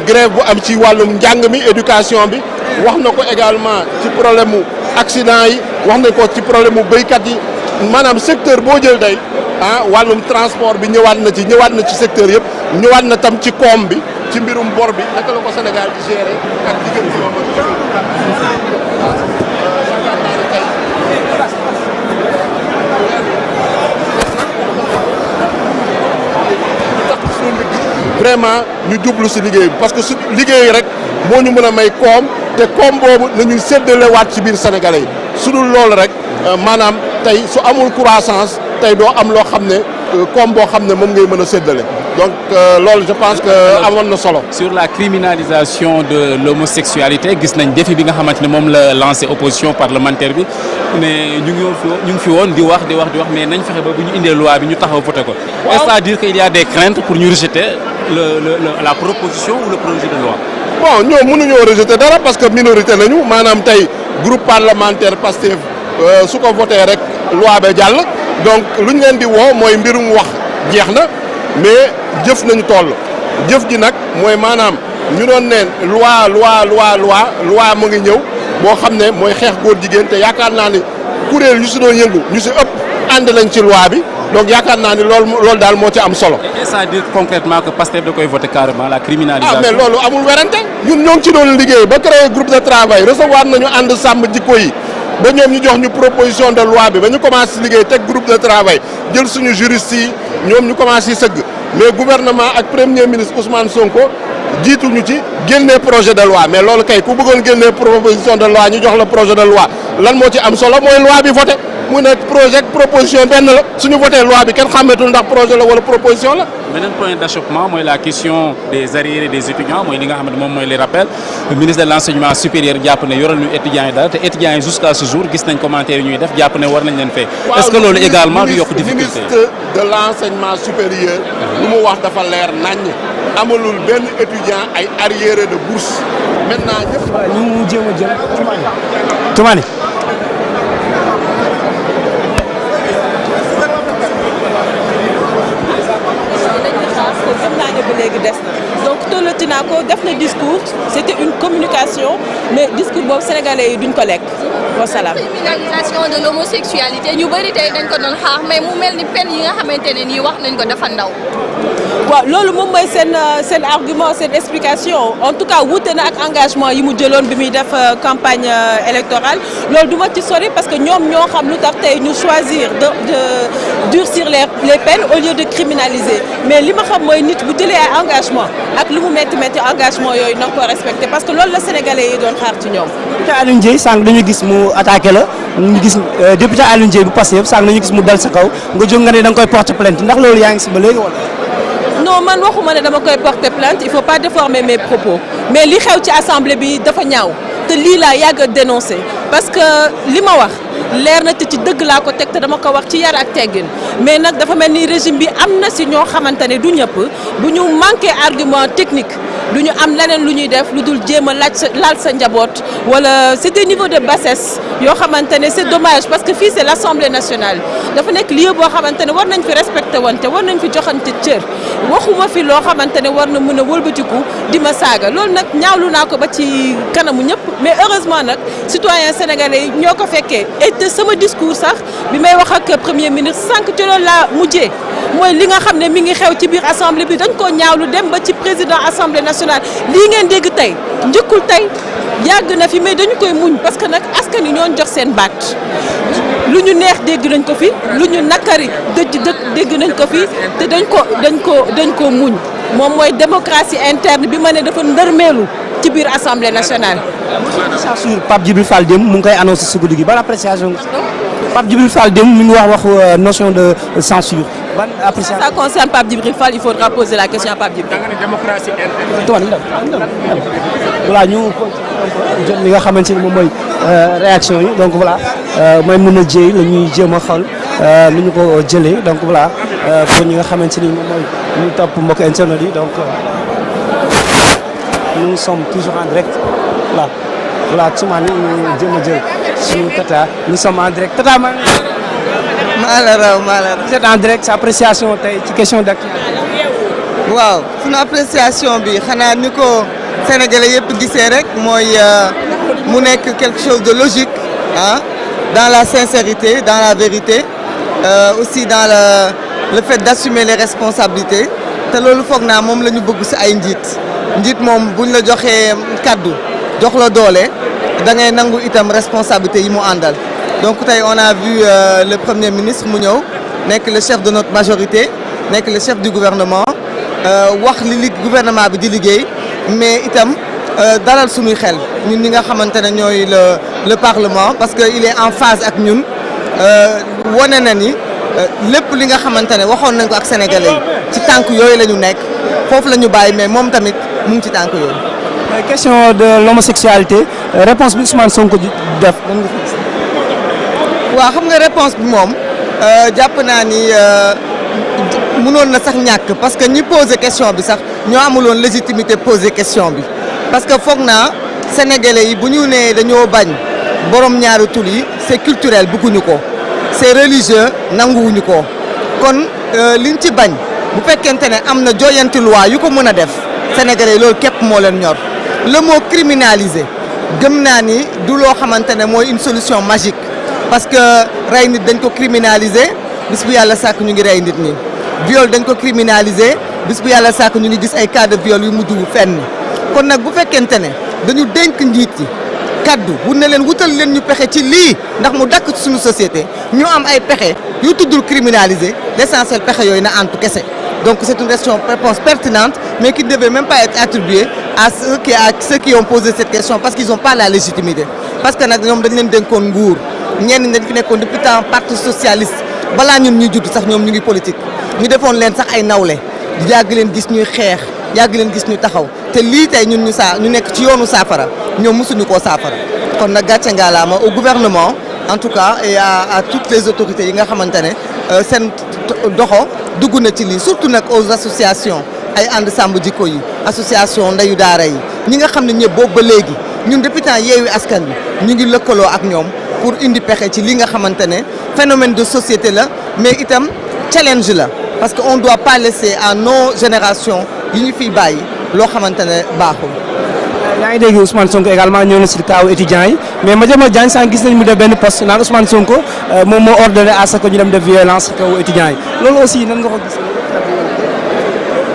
grève bu am ci wàllum njàng mi éducation bi wax na ko également ci problème mu accident yi wax na ko ci problème mu béykat yi maanaam secteur boo jël day wàllum transport bi ñëwaat na ci secteur yëpp ñëwaat na tam ci koom bi ci mbirum bor bi naka la ko Sénégal di gérer ak diggante vraiment ñu jublu si liggéey bi parce que su liggéey rek moo ñu mën a may koom te koom boobu nañuy séddalewaat ci biir sénégalais yi su dul loolu rek maanaam tey su amul croissance tey doo am loo xam ne koom boo xam ne moom ngay mën a séddale donc loolu je pense que amoon na solo. Sur la criminalisation de l'homosexualité gis nañ défi bi nga xamante ne moom la lancé opposition parlementaire bi mais ñu ngi fi woon di wax mais nañ fexe ba bu ñu indee loi bi ñu taxaw voté ko. C'est-à-dire qu'il y a des craintes pour ñu rejeter la proposition ou le projet de loi. Bon ñoom mënuñoo rejeter dara parce que minorité lañu maanaam tey groupe parlementaire Pastef su ko voté rek loi ba jàll donc lu ñu leen di woo mooy mbirum wax jeex na mais jëf nañu toll jëf ji nag mooy maanaam ñu doon neen loi mu ngi ñëw boo xam ne mooy xeex góor jigéen te yaakaar naa ni kuréel yu si doon yëngu ñu si ëpp ànd nañ ci loi bi donc yaakaar naa ni loolu daal moo ci am solo. et ça veut dire concrètement que Pastef da koy voter carrément la criminalisation. mais loolu amul werante ñun ñoo ngi ci doon liggéey ba créer groupe de travail recevoir nañu ànd sàmm jikko yi ba ñoom ñu jox ñu proposition de loi bi ba ñu commencé liggéey teg groupe de travail jël suñu juristes yi ñoom ñu commencé sëgg mais gouvernement ak premier ministre Ousmane Sonko jiituñu ci génnee projet de loi mais loolu kay ku bëggoon génnee proposition de loi ñu jox la projet de loi lan moo ci am solo mooy loi bi voté mu ne projet proposition benn la suñu voté loi bi kenn xàmmeetul ndax projet la wala proposition la. beneen point d'achoppement mooy la question des arriérés des étudiants mooy li nga xam ne moom mooy les rappels le ministre de l'enseignement supérieur jàpp ne yoral ñu étudiants yi dara te étudiants yi jusqu'à ce jour gis nañ commentaire yi ñuy def jàpp ne war nañ leen fay. est-ce que loolu également du yokk difficulté. ministre de l'enseignement supérieur. lu mu wax dafa leer naññ. amalul benn étudiant ay arriérés de bourse maintenant ñëpp. ñu jéem a jël Toumani. donc tollati naa ko def na discours c'était une communication mais discours boobu sénégalais yi duñ ko lekk wasalaam. criminalisation de l'homosexualité ñu bëri tey dañ ko doon xaar mais mu mel ni peine yi nga xamante ne nii wax nañ ko dafa ndaw. waaw loolu moom mooy seen argument seen explication en tout cas wuute na ak engagement yi mu jëloon bi muy def campagne électorale loolu du ma ci sori parce que ñoom ñoo xam lu tax tey ñu choisir de durcir les peines au lieu de criminaliser mais li ma xam mooy nit bu jëlee ay engagement ak lu mu métti engagement yooyu na ko respecté parce que loolu la sénégalais yi doon xaar ci ñoom. député Alioune Ndiaye sànq dañu gis mu attaqué la ñu gis député Alioune Ndiaye bu passé yëpp sànq dañu gis mu dal sa kaw nga jóg nga ne da nga koy porter plainte ndax loolu yaa ngi si ba léegi wala. non man waxuma ne dama koy porter plainte il faut pas déformer mes propos mais li xew ci assemblée bi dafa ñaaw te lii laa yàgg a dénoncer parce que li ma wax leer na te ci dëgg laa ko teg te dama ko wax ci yar ak teggin mais nag dafa mel ni régime bi am na si ñoo xamante ne du ñëpp bu ñu manqué argument technique du ñu am leneen lu ñuy def lu dul jéem a laal sa njaboot wala c'est des niveaux de bassesse yoo xamante ne c'est dommage parce que fii c'est l'Assemblée nationale dafa nekk lieu boo xamante ne war nañ fi respecté wante war nañ fi joxante cër waxuma fi loo xamante ne war na mën a wëlbatiku di ma saaga loolu nag ñaawlu naa ko ba ci kanamu ñëpp mais heureusement nag citoyens sénégalais yi ñoo ko fekkee et te sama discours sax bi may wax ak premier ministre sànq ci loolu laa mujjee mooy li nga xam ne mi ngi xew ci biir assemblée bi dañ koo ñaawlu dem ba ci président assemblée nationale lii ngeen dégg tey njëkkul tey yàgg na fi mais dañu koy muñ parce que nag askan wi ñoo jox seen baat lu ñu neex dégg nañ ko fi lu ñu nakari dégg nañ ko fi te dañ ko muñ moom mooy démocratie interne bi ma ne dafa ndërmeelu ci biir assemblée nationale. censure Pape Djibril Fall démb mu ngi koy annoncé si guddi gi ban appréciation Pape Djibril Fall démb mi ngi wax notion de censure ban appréciation. Ça concerne Pape Djibril Fall il faudra poser la question à Pape Djibril. da nga ne démocratie interne. voilà ñu jot li nga xamante ni moom mooy réaction yi donc voilà mooy mën a jéy la ñuy jéem a xool lu ñu ko jëlee donc voilà pour ñi nga xamante ni moom mooy ñu topp mbokk internet yi donc nous sommes toujours en direct voilà voilà Toumani ñu jéem a jël suñu tata nous sommes en direct tata maa la raw vous êtes en direct sa appréciation tey ci question d'actualité. waaw sunu appréciation bi xanaa ni ko sénégalais yëpp gisee rek mooy mu nekk quelque chose de logique ah dans la sincérité dans la vérité aussi dans le fait d'assumer les responsabilités te loolu foog naa moom la ñu bëgg ci ay njiit moom buñ la joxee kaddu jox la doole da ngay nangu itam responsabilité yi mu àndal donc tey on a vu le premier ministre mu ñëw nekk le chef de notre majorité nekk le chef du gouvernement wax li gouvernement bi di liggéey mais itam dalal suñuy xel ñun ñi nga xamante ne ñooy le parlement parce que il est en phase ak ñun wane na ni lépp li nga xamante ne waxoon nañ ko ak sénégalais yi ci tànk yooyu la ñu nekk foofu la ñu bàyyi mais moom tamit mu ngi ci tànk yooyu. question de l'homosexualité réponse bi Ousmane Sonko def. waaw xam nga réponse bi moom jàpp naa ni mënoon na sax ñàkk parce que ñi poser question bi sax ñoo amuloon légitimité poser question bi parce que foog naa sénégalais yi bu ñu nee dañoo bañ borom ñaari tur yi c'est culturel bëgguñu ko c'est religieux nanguwuñu ko kon liñ ci bañ bu fekkente ne am na joyanti loi yu ko mën a def sénégalais yi loolu képp moo leen ñor le mot criminalisé gëm naa ni du loo xamante ne mooy une solution magique parce que rey nit dañ ko criminaliser bis bu yàlla sàkk ñu ngi rey nit ñi viol dañ ko criminaliser bis bu yàlla sàkk ñu ngi gis ay cas de viol yu mujjul fenn kon nag bu fekkente ne dañu dénk njiit yi kaddu bu ne leen wutal leen ñu pexe ci lii ndax mu dakk ci suñu société ñu am ay pexe yu tuddul criminaliser l'essentiel pexe yooyu na antu kese donc c'est une réponse pertinente mais qui ne devait même pas être attribuée à ceux qui ont posé cette question parce qu'ils n'ont pas la légitimité parce que nag ñoom dañ leen dénkoon nguur ñenn ñi dañ fi nekkoon depuis temps parti socialiste balaa ñun ñuy judd sax ñoom ñu ngi politique ñu defoon leen sax ay nawle yàgg leen gis ñuy xeex yàgg leen gis ñu taxaw te lii tey ñun ñu nekk ci yoonu saafara ñoom mosuñu koo saafara kon nag gàcce ngaalaama au gouvernement en tout cas et à toutes les autorités yi nga xamante ne seen doxo dugg na ci lii surtout nag aux associations ay ànd sàmm jikko yi association ndeyu daara yi ñi nga xam ne ñëpp boobu ba léegi ñun depuis temps Yewwi Askan Wi ñu ngi lëkkaloo ak ñoom pour indi pexe ci li nga xamante ne phénomène de société la mais itam challenge la parce que on doit pas laisser à nos générations yi ñu fiy bàyyi loo xamante ne baaxul. yaa ngi dégg Ousmane Sonko également ñëw na si kaaw étudiants yi mais Madiambal Diagne sànq gis nañ mu def benn poste naan Ousmane Sonko moom moo ordonné à ce que ñu dem def violence kaw étudiants yi loolu aussi nan nga ko gis.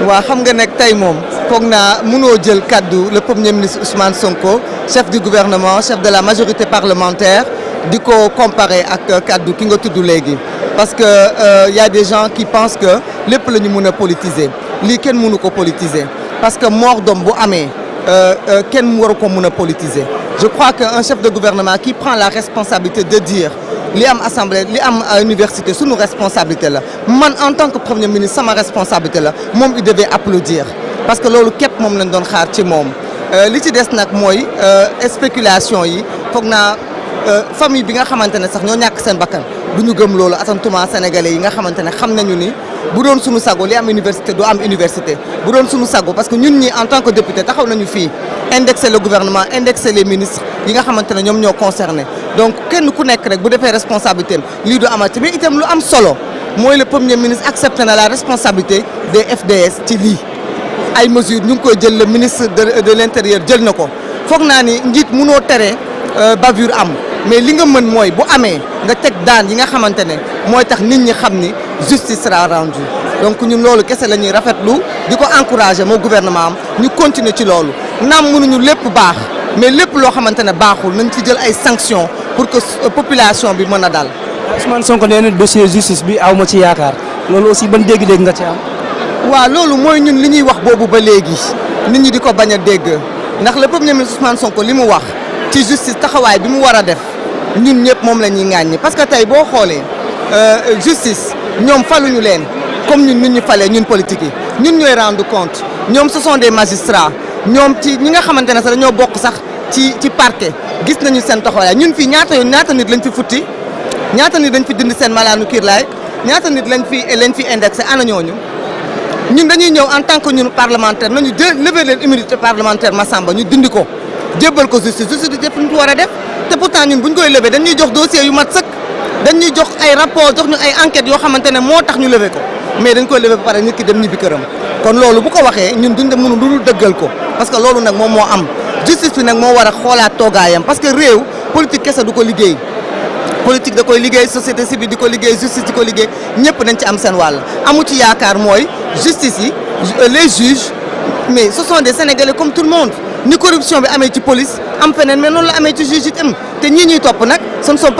waaw xam nga nekk tey moom foog naa mënoo jël kaddu le premier ministre Ousmane Sonko chef du gouvernement chef de la majorité parlementaire di ko comparer ak kaddu ki nga tudd léegi parce que y a des gens qui pensent que lépp la ñu mën a politiser lii kenn mënu ko politiser parce que mort d'homme bu amee kenn waru ko mën a politiser je crois que un chef de gouvernement qui prend la responsabilité de dire li am assemblée li am université sunu responsabilité la man en tant que premier ministre sama responsabilité la moom il devait applaudir parce que loolu képp moom lañ doon xaar ci moom li ci des nag mooy spéculation yi foog naa famille bi nga xamante ne sax ñoo ñàkk seen bakkan du ñu gëm loolu attentuma sénégalais yi nga xamante ne xam nañu ni bu doon suñu sago li am université du am université bu doon suñu sago parce que ñun ñi en tant que député taxaw nañu fii indexer le gouvernement indexer les ministres yi nga xamante ne ñoom ñoo concerné donc kenn ku nekk rek bu defee responsabilité am lii du amati mais itam lu am solo mooy le premier ministre accepté na la responsabilité des FDS ci lii ay mesures ñu ngi koy jël le ministre de l'intérieur jël na ko foog naa ni njiit mënoo tere bavure am mais li nga mën mooy bu amee nga teg daan yi nga xamante ne mooy tax nit ñi xam ni justice sera rendue donc ñun loolu kese la ñuy rafetlu di ko encourager moo gouvernement am ñu continuer ci loolu naam mënuñu lépp baax mais lépp loo xamante ne baaxul nañ ci jël ay sanctions pour que population bi mën a dal. Ousmane Sonko nee na dossier justice bi aw ma ci yaakaar loolu aussi ban dégg-dégg nga ci am. waaw loolu mooy ñun li ñuy wax boobu ba léegi nit ñi di ko bañ a dégg ndax le premier ministre Ousmane Sonko li mu wax ci justice taxawaay bi mu war a def ñun ñëpp moom la ñuy ŋàññi parce que tey boo xoolee justice ñoom faluñu leen comme ñun ñu falee ñun politique yi ñun ñooy rendre compte ñoom ce sont des magistrats ñoom ci ñi nga xamante ne sax dañoo bokk sax ci parquet gis nañu seen taxawaay ñun fii ñaata nit lañ fi futti ñaata nit lañ fi dindi seen malaanu kiirlaay ñaata nit lañ fi indexé ana ñooñu ñun dañuy ñëw en tant que ñun parlementaire nañu lever leen immunité parlementaire Massamba ñu dindi ko jébbal ko justice di def lu ñu war a def te pourtant ñun bu ñu koy lever dañuy jox dossier yu mat sëkk dañuy jox ay rapport jox ñu ay enquêtes yoo xamante ne moo tax ñu lever ko mais dañ koy lever ba pare nit ki dem ñibbi këram kon loolu bu ko waxee ñun duñ dem mënu lu dul dëggal ko parce que loolu nag moom moo am justice bi nag moo war a xoolaat toogaayam parce que réew politique kese du ko liggéey politique da koy liggéey société civile di ko liggéey justice di ko liggéey ñëpp dañ ci am seen wàll amu ci yaakaar mooy justice yi les juges mais ce sont des Sénégalais comme tout le monde ni corruption bi amee ci police am feneen mais noonu la amee ci juge itam te ñii ñuy topp nag ce ne sont pas